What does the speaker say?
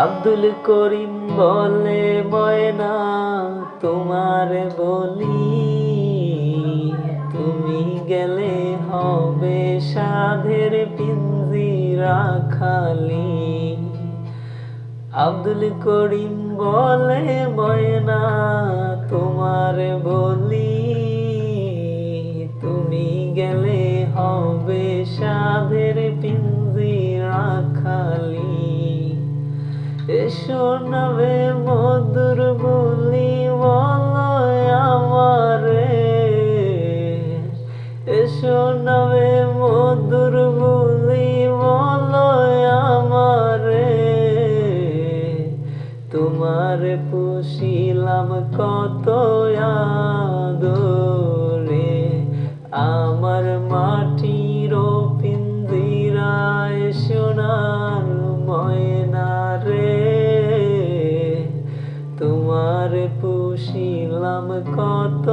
আব্দুল করিম বলে ময়না তোমারে বলি, তুমি গেলে হবে সাধের পিঞ্জিরা খালি। আব্দুল করিম বলে ময়না তোমারে বলি, তুমি গেলে হবে সাধের পিঞ্জিরা খালি। এসো নবে মধুর বলি বলো আমারে, এসো নবে মধুর বলি বলো আমারে। তোমার পুষিলাম কত আদরে, আমার মাটির পিঞ্জিরায় সোনার ময়না রে। তোমার পুষিলাম কত